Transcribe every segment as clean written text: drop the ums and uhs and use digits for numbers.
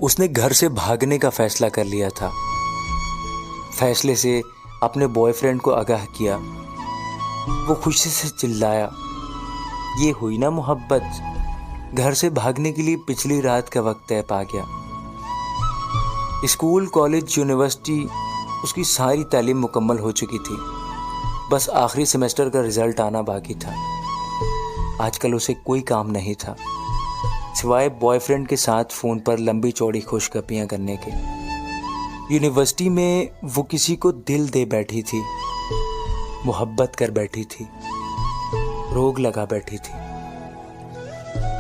उसने घर से भागने का फैसला कर लिया था। फैसले से अपने बॉयफ्रेंड को आगाह किया। वो खुशी से चिल्लाया, ये हुई ना मोहब्बत। घर से भागने के लिए पिछली रात का वक्त तय पा गया। स्कूल, कॉलेज, यूनिवर्सिटी, उसकी सारी तालीम मुकम्मल हो चुकी थी। बस आखिरी सेमेस्टर का रिजल्ट आना बाकी था। आजकल उसे कोई काम नहीं था सिवाय बॉयफ्रेंड के साथ फ़ोन पर लंबी चौड़ी खुशगपियाँ करने के। यूनिवर्सिटी में वो किसी को दिल दे बैठी थी, मोहब्बत कर बैठी थी, रोग लगा बैठी थी।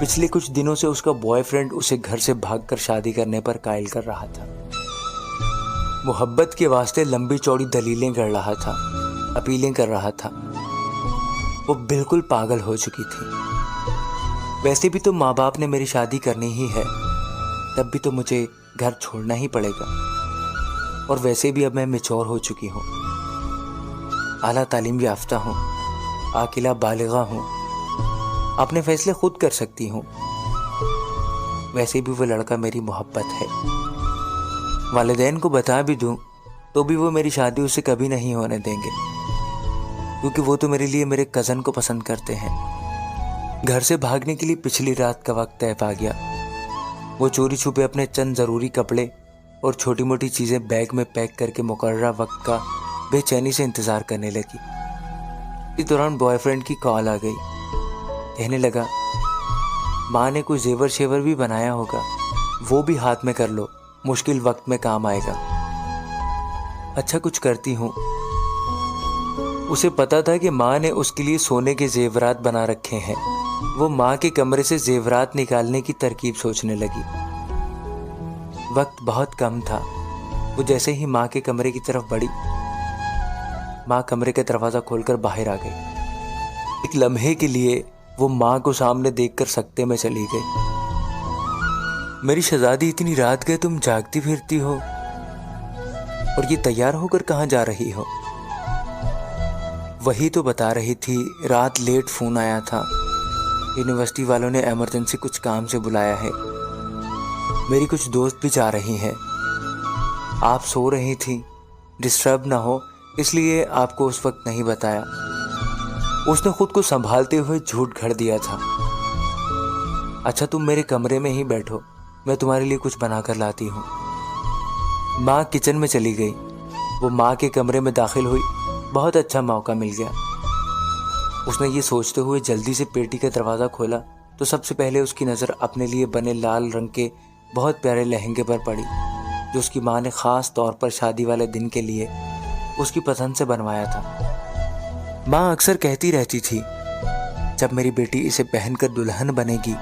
पिछले कुछ दिनों से उसका बॉयफ्रेंड उसे घर से भागकर शादी करने पर कायल कर रहा था। मोहब्बत के वास्ते लंबी चौड़ी दलीलें कर रहा था, अपीलें कर रहा था। वो बिल्कुल पागल हो चुकी थी। वैसे भी तो माँ बाप ने मेरी शादी करनी ही है, तब भी तो मुझे घर छोड़ना ही पड़ेगा। और वैसे भी अब मैं मैच्योर हो चुकी हूँ, आला तालीम याफ्ता हूँ, आकिला बालिगा हूँ, अपने फैसले खुद कर सकती हूँ। वैसे भी वो लड़का मेरी मोहब्बत है। वालिदैन को बता भी दूँ तो भी वो मेरी शादी उससे कभी नहीं होने देंगे, क्योंकि वो तो मेरे लिए मेरे कज़न को पसंद करते हैं। घर से भागने के लिए पिछली रात का वक्त तय पा गया। वो चोरी छुपे अपने चंद ज़रूरी कपड़े और छोटी मोटी चीज़ें बैग में पैक करके मुकर्ररा वक्त का बेचैनी से इंतज़ार करने लगी। इस दौरान बॉयफ्रेंड की कॉल आ गई। कहने लगा, माँ ने कुछ जेवर शेवर भी बनाया होगा, वो भी हाथ में कर लो, मुश्किल वक्त में काम आएगा। अच्छा, कुछ करती हूँ। उसे पता था कि माँ ने उसके लिए सोने के जेवरात बना रखे हैं। वो माँ के कमरे से जेवरात निकालने की तरकीब सोचने लगी। वक्त बहुत कम था। वो जैसे ही माँ के कमरे की तरफ बढ़ी, माँ कमरे का दरवाज़ा खोलकर बाहर आ गई। एक लम्हे के लिए वो माँ को सामने देखकर सकते में चली गई। मेरी शहजादी, इतनी रात गए तुम जागती फिरती हो, और ये तैयार होकर कहाँ जा रही हो? वही तो बता रही थी, रात लेट फ़ोन आया था, यूनिवर्सिटी वालों ने इमरजेंसी कुछ काम से बुलाया है। मेरी कुछ दोस्त भी जा रही हैं। आप सो रही थी, डिस्टर्ब ना हो इसलिए आपको उस वक्त नहीं बताया। उसने खुद को संभालते हुए झूठ गढ़ दिया था। अच्छा, तुम मेरे कमरे में ही बैठो, मैं तुम्हारे लिए कुछ बना कर लाती हूँ। माँ किचन में चली गई। वो माँ के कमरे में दाखिल हुई। बहुत अच्छा मौका मिल गया। उसने ये सोचते हुए जल्दी से पेटी का दरवाज़ा खोला तो सबसे पहले उसकी नज़र अपने लिए बने लाल रंग के बहुत प्यारे लहंगे पर पड़ी, जो उसकी माँ ने ख़ास तौर पर शादी वाले दिन के लिए उसकी पसंद से बनवाया था। माँ अक्सर कहती रहती थी, जब मेरी बेटी इसे पहनकर दुल्हन बनेगी,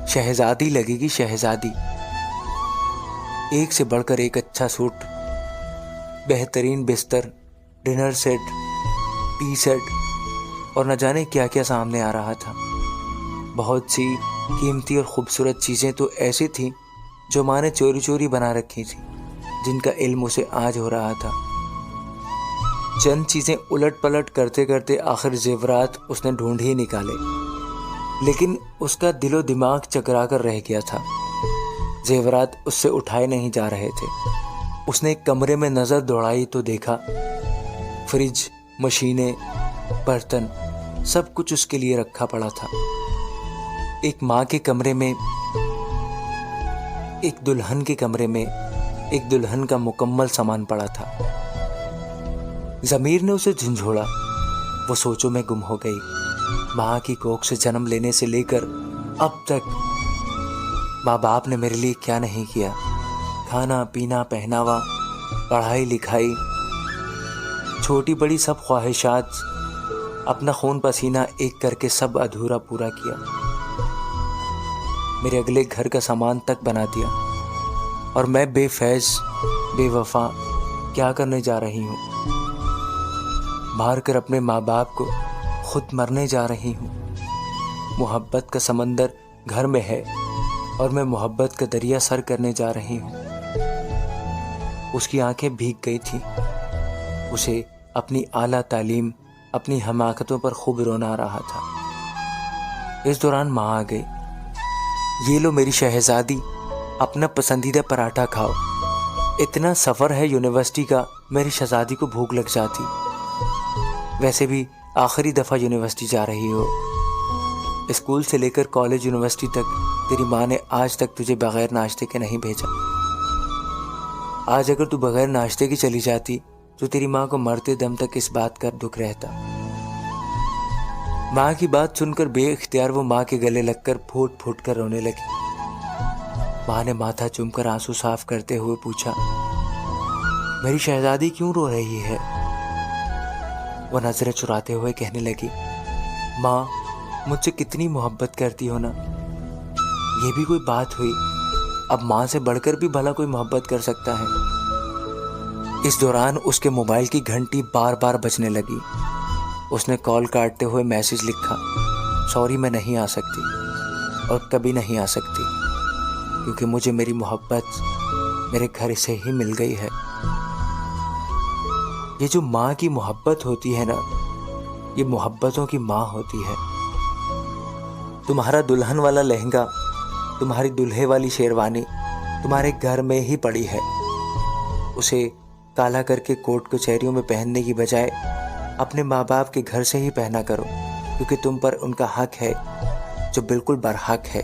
शहजादी लगेगी, शहजादी। एक से बढ़कर एक अच्छा सूट, बेहतरीन बिस्तर, डिनर सेट, टी सेट और न जाने क्या क्या सामने आ रहा था। बहुत सी कीमती और ख़ूबसूरत चीज़ें तो ऐसी थीं जो माँ ने चोरी चोरी बना रखी थी, जिनका इल्म उसे आज हो रहा था। चंद चीज़ें उलट पलट करते करते आखिर जेवरात उसने ढूंढ ही निकाले, लेकिन उसका दिलो दिमाग चकरा कर रह गया था। जेवरात उससे उठाए नहीं जा रहे थे। उसने एक कमरे में नज़र दौड़ाई तो देखा फ्रिज, मशीनें, बर्तन, सब कुछ उसके लिए रखा पड़ा था। एक माँ के कमरे में, एक दुल्हन के कमरे में एक दुल्हन का मुकम्मल सामान पड़ा था। ज़मीर ने उसे झंझोड़ा। वो सोचों में गुम हो गई। माँ की कोख से जन्म लेने से लेकर अब तक माँ बाप ने मेरे लिए क्या नहीं किया। खाना पीना, पहनावा, पढ़ाई लिखाई, छोटी बड़ी सब ख्वाहिशात, अपना खून पसीना एक करके सब अधूरा पूरा किया। मेरे अगले घर का सामान तक बना दिया, और मैं बेफैज़ बेवफा क्या करने जा रही हूँ? मार कर अपने माँ बाप को खुद मरने जा रही हूँ। मोहब्बत का समंदर घर में है और मैं मोहब्बत का दरिया सर करने जा रही हूँ। उसकी आंखें भीग गई थी। उसे अपनी आला तालीम, अपनी हमाकतों पर खूब रोना आ रहा था। इस दौरान माँ आ गई। ये लो मेरी शहजादी, अपना पसंदीदा पराठा खाओ। इतना सफ़र है यूनिवर्सिटी का, मेरी शहज़ादी को भूख लग जाती। वैसे भी आखिरी दफ़ा यूनिवर्सिटी जा रही हो। स्कूल से लेकर कॉलेज यूनिवर्सिटी तक तेरी माँ ने आज तक तुझे बग़ैर नाश्ते के नहीं भेजा। आज अगर तू बग़ैर नाश्ते की चली जाती तो तेरी माँ को मरते दम तक इस बात का दुख रहता। माँ की बात सुनकर बेइख्तियार वो माँ के गले लगकर फूट फूट कर रोने लगी। माँ ने माथा चूमकर आंसू साफ करते हुए पूछा, मेरी शहजादी क्यों रो रही है? वो नजरें चुराते हुए कहने लगी, माँ मुझसे कितनी मोहब्बत करती हो ना। ये भी कोई बात हुई? अब माँ से बढ़कर भी भला कोई मोहब्बत कर सकता है? इस दौरान उसके मोबाइल की घंटी बार बार बजने लगी। उसने कॉल काटते हुए मैसेज लिखा, सॉरी मैं नहीं आ सकती और कभी नहीं आ सकती, क्योंकि मुझे मेरी मोहब्बत मेरे घर से ही मिल गई है। ये जो माँ की मोहब्बत होती है ना, ये मोहब्बतों की माँ होती है। तुम्हारा दुल्हन वाला लहंगा, तुम्हारी दुल्हे वाली शेरवानी तुम्हारे घर में ही पड़ी है। उसे काला करके कोर्ट कचहरियों में पहनने की बजाय अपने माँ बाप के घर से ही पहना करो, क्योंकि तुम पर उनका हक है जो बिल्कुल बरहक है।